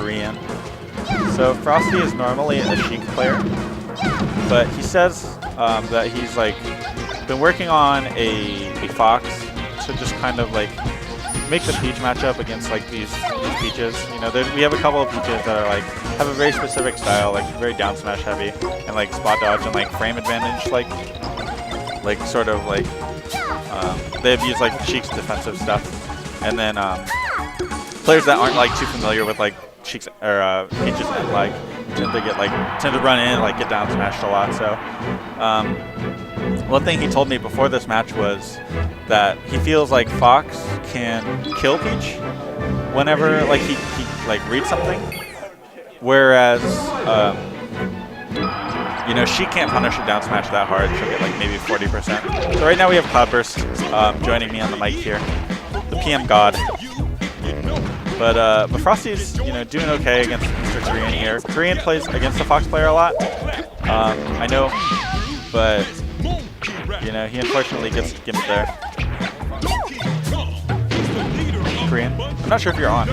Kor1an. So Frosty is normally a Sheik player, but he says that he's like been working on a Fox to just kind of like make the Peach matchup against like these Peaches. You know, we have a couple of Peaches that are like have a very specific style, like very down smash heavy and like spot dodge and like frame advantage, like sort of like they've used like Sheik's defensive stuff, and then players that aren't like too familiar with like Sheik's or Peaches and like tend to run in and like get down smashed a lot. So one thing he told me before this match was that he feels like Fox can kill Peach whenever like he like reads something, whereas you know, she can't punish a down smash that hard. She'll get like maybe 40%. So right now we have Cloudburst joining me on the mic here, the PM God. But Frosty's, you know, doing okay against Mr. Kor1an here. Kor1an plays against the Fox player a lot. I know, but you know, he unfortunately gets gimped there. Kor1an, I'm not sure if you're on.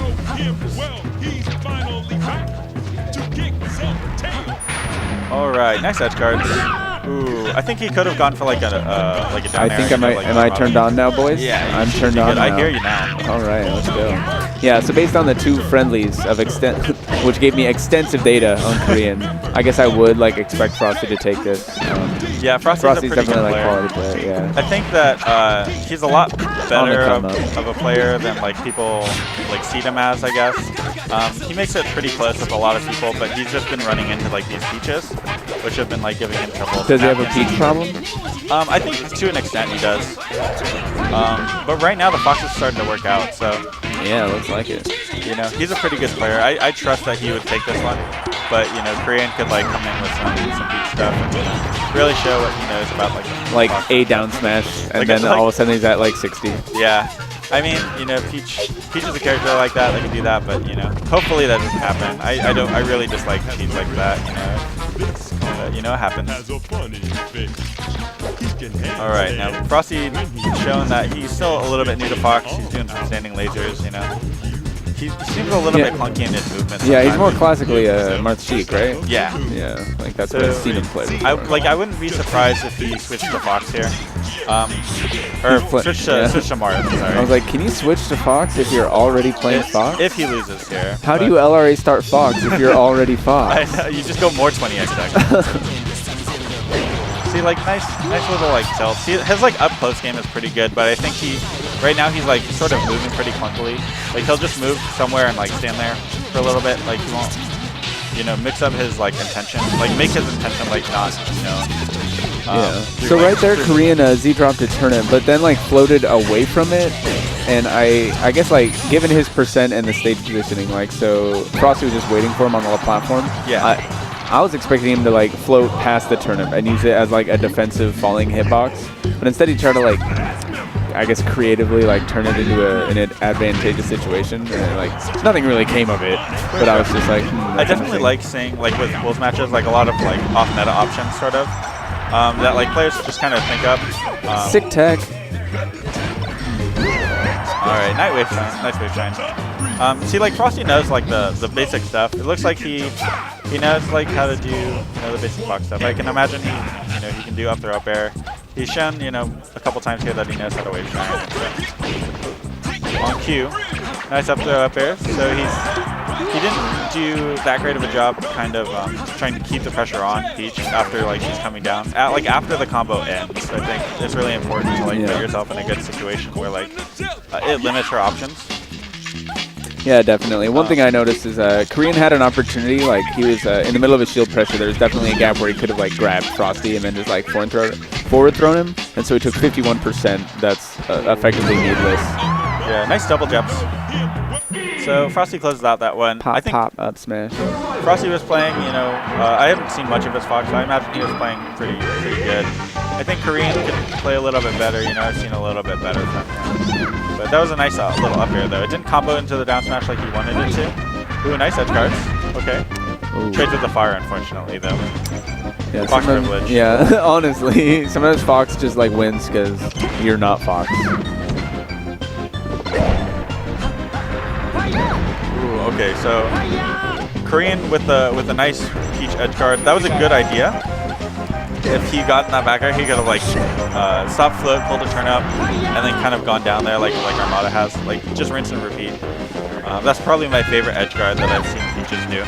All right, nice edge guards. Ooh, I think he could have gone for like a down air. I think am I turned on now, boys? Yeah, I'm turned on now. I hear you now. All right, let's go. Yeah, so based on the 2 friendlies of which gave me extensive data on Kor1an, I guess I would like expect Frosty to take this. Yeah, Frosty's definitely like quality player. Yeah. I think that he's a lot better of a player than like people like see him as, I guess. He makes it pretty close with a lot of people, but he's just been running into like these Peaches, which have been like giving him trouble. Does he have a Peach problem? I think to an extent he does. But right now the Fox is starting to work out, so yeah, looks like it. You know, he's a pretty good player. I trust that he would take this one, but you know, Kor1an could like come in with some Peach stuff and really show what he knows about like a down smash, and like then all of a sudden he's at like 60. Yeah, I mean, you know, Peach is a character like that can do that, but you know, hopefully that doesn't happen. I really dislike Peach like that. You know, but, you know, it happens. All right, now Frosty showing that he's still a little bit new to Fox. He's doing some standing lasers, you know. He seems a little bit clunky in his movements. Yeah, he's more classically Marth Sheik, right? Yeah. Yeah, like that's what I've seen him play before. I wouldn't be surprised if he switched to Fox here. Or switch to Marth, sorry. I was like, can you switch to Fox if you're already playing Fox? If he loses here. How do you LRA start Fox if you're already Fox? I know, you just go more 20x. See, like nice little like tilt. See, his like up close game is pretty good, but I think right now he's like sort of moving pretty clunkily. Like he'll just move somewhere and like stand there for a little bit. Like he won't, you know, mix up his like intention. Like make his intention like not, you know. Yeah. So right there, Kor1an Z dropped a turnip, but then like floated away from it. And I guess like given his percent and the stage positioning, like so Frosty was just waiting for him on the platform. Yeah. I was expecting him to like float past the turnip and use it as like a defensive falling hitbox, but instead he tried to like, I guess creatively like turn it into an advantageous situation, and like nothing really came of it. But I was just like, I definitely like seeing like with Wolves matches like a lot of like off meta options sort of that like players just kind of think up. Sick tech. All right, nice wave shine. See, like Frosty knows like the basic stuff. It looks like he knows like how to do the basic Fox stuff. I can imagine he can do up throw up air. He's shown a couple times here that he knows how to wave shine. So, on cue, nice up throw up air. So he didn't do that great of a job kind of trying to keep the pressure on Peach after like she's coming down. After the combo ends, I think it's really important to like put yourself in a good situation where like it limits her options. Yeah, definitely. One thing I noticed is Kor1an had an opportunity, like he was in the middle of his shield pressure. There was definitely a gap where he could have like grabbed Frosty and then just like forward thrown him, and so he took 51%. That's effectively needless. Yeah, nice double jumps. So Frosty closes out that one. Pop, I think pop, up smash. Frosty was playing, I haven't seen much of his Fox, so I imagine he was playing pretty good. I think Kor1an could play a little bit better, I've seen a little bit better from him. But that was a nice little up air though. It didn't combo into the down smash like he wanted it to. Ooh, nice edge guards. Okay. Ooh. Trades with the fire, unfortunately, though. Yeah, Fox privilege. Yeah, honestly, sometimes Fox just like wins because you're not Fox. Ooh, Okay, so Kor1an with a nice Peach edge guard. That was a good idea. If he got in that back air, he could have like stopped float, pulled a turn up, and then kind of gone down there like Armada has. Like just rinse and repeat. That's probably my favorite edge guard that I've seen Peaches do.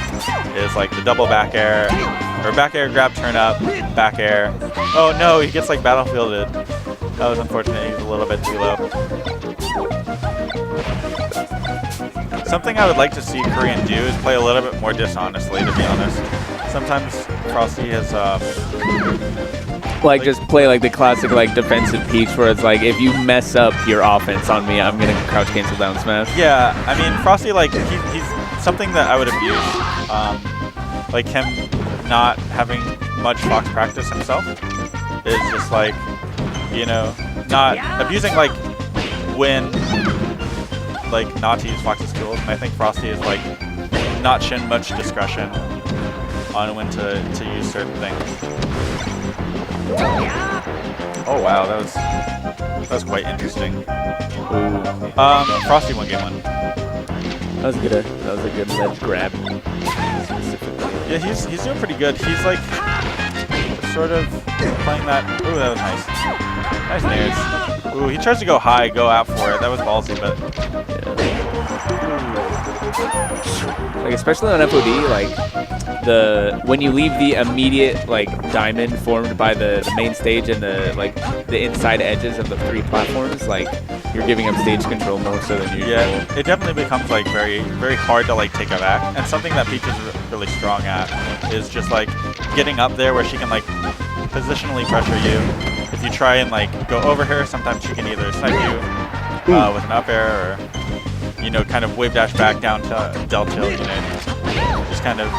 Is like the double back air, or back air grab turn up, back air. Oh no, he gets like battlefielded. That was unfortunate. He's a little bit too low. Something I would like to see Kor1an do is play a little bit more dishonestly, to be honest. Sometimes Frosty has like just play like the classic like defensive Peach where it's like if you mess up your offense on me, I'm gonna crouch cancel down smash. Yeah, I mean Frosty like he's something that I would abuse. Like him not having much Fox practice himself is just like, you know, not abusing like when like not to use Fox's tools, and I think Frosty is like not shown much discretion on when to use certain things. Oh wow, that was quite interesting. Frosty won game 1. That was good. That was a good ledge grab. Yeah, he's doing pretty good. He's like sort of playing that. Ooh, that was nice. Nice nairs. Ooh, he tries to go high, go out for it. That was ballsy, but like especially on FOD, like when you leave the immediate like diamond formed by the main stage and the inside edges of the 3 platforms, like you're giving up stage control more so than usual. Yeah, it definitely becomes like very, very hard to like take it back. And something that Peach is really strong at is just like getting up there where she can like positionally pressure you. If you try and like go over her, sometimes she can either snipe you with an up air or, you know, kind of wave dash back down to del tilt, you know, just kind of,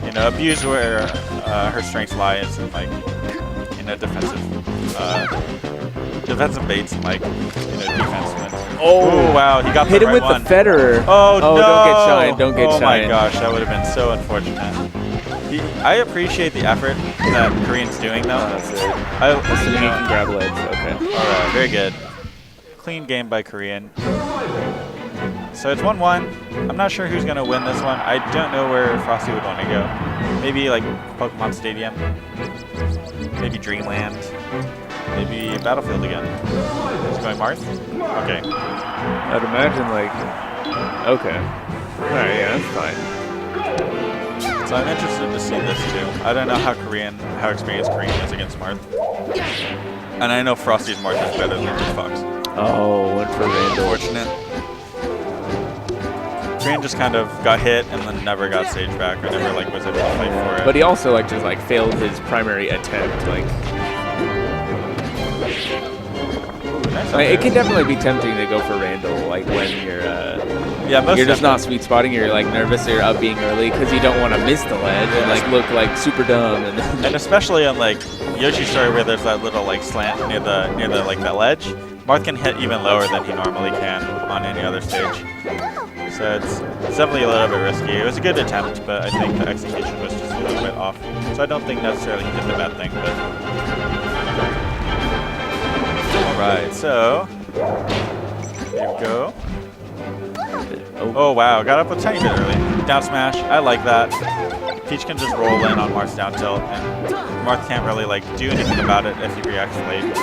you know, abuse where her strengths lie in like, you know, defensive baits and like, you know, defense wins. Oh wow, he got hit the him right with one. the feather. Oh no! Don't get shined. Don't get Oh shined. my gosh, that would have been so unfortunate. I appreciate the effort that Kor1an's doing though. That's it. You You can grab ledge. Okay. Alright, very good. Clean game by Kor1an. So it's 1-1. I'm not sure who's going to win this one. I don't know where Frosty would want to go. Maybe like Pokemon Stadium. Maybe Dreamland. Maybe Battlefield again. He's going Marth? Okay. I'd imagine like, okay. Alright, yeah, that's fine. So I'm interested to see this too. I don't know how experienced Kor1an is against Marth. And I know Frosty's Marth is better than his Fox. Oh, went for Randall. Unfortunate. Kor1an just kind of got hit and then never got stage back or never like was able to fight for it. But he also like just like failed his primary attempt. Like it can definitely be tempting to go for Randall like when you're you're just not sweet spotting. You're like nervous. You're up being early because you don't want to miss the ledge and like look like super dumb. And especially on like Yoshi's story where there's that little like slant near the like that ledge. Marth can hit even lower than he normally can on any other stage. So it's definitely a little bit risky. It was a good attempt, but I think the execution was just a little bit off. So I don't think necessarily he did the bad thing, but... Alright, so... Here we go. Oh wow, got up a tiny bit early. Down smash, I like that. Peach can just roll in on Marth's down tilt, and Marth can't really like do anything about it if he reacts late.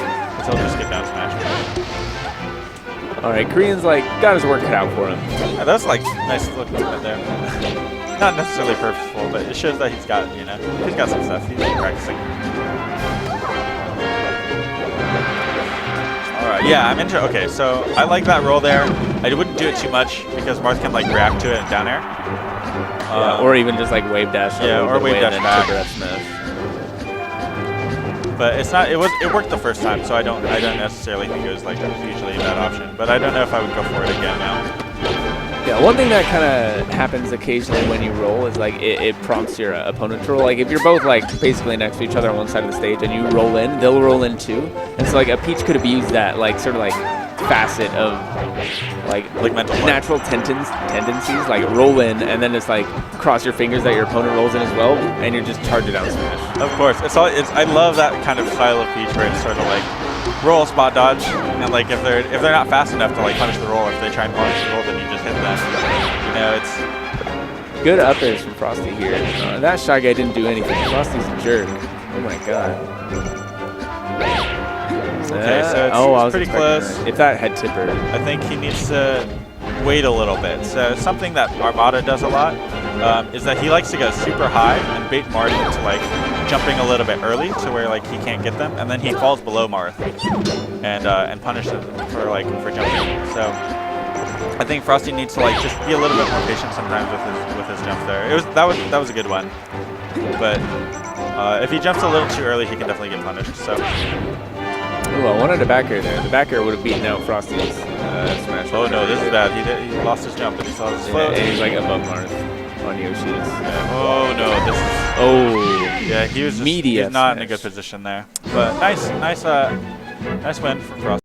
So he'll just get down smash. Alright, Kor1an's like got his work cut out for him. Yeah, that's like nice looking movement there. Not necessarily purposeful, but it shows that he's got, you know, he's got some stuff. He's practicing. Alright, yeah, I'm into okay, so I like that roll there. I wouldn't do it too much because Marth can like react to it and down air. Or even just like wave dash. Yeah, or wave dash back. Smash. But it's not. It worked the first time, so I don't necessarily think it was like usually a bad option. But I don't know if I would go for it again now. Yeah, one thing that kind of happens occasionally when you roll is like it prompts your opponent to roll. Like if you're both like basically next to each other on one side of the stage and you roll in, they'll roll in too. And so like a Peach could abuse that like sort of like facet of like mental natural tendencies, like roll in and then it's like cross your fingers that your opponent rolls in as well, and you're just charge it down smash. Of course, I love that kind of style of Peach where it's sort of like roll, spot dodge, and like if they're not fast enough to like punish the roll, if they try and punish the roll, then you just hit them. You know, it's good up airs from Frosty here. That Shy Guy didn't do anything. Frosty's a jerk. Oh my god. okay. So it's, I was pretty expecting close. that. If that head tipper. I think he needs to wait a little bit. So something that Armada does a lot is that he likes to go super high and bait Marth into like jumping a little bit early to where like he can't get them, and then he falls below Marth and punishes him for jumping. So I think Frosty needs to like just be a little bit more patient sometimes with his jump there. That was a good one, but if he jumps a little too early, he can definitely get punished. So. Ooh, I wanted a back air there. The back air would have beaten out Frosty's smash. Oh no, this is bad. He lost his jump, but he saw his float. And he's like above Marth on Yoshi's. Yeah. Oh no, this is. Oh. Yeah, he was just, Media he's not smash. in a good position there. But nice win from Frosty.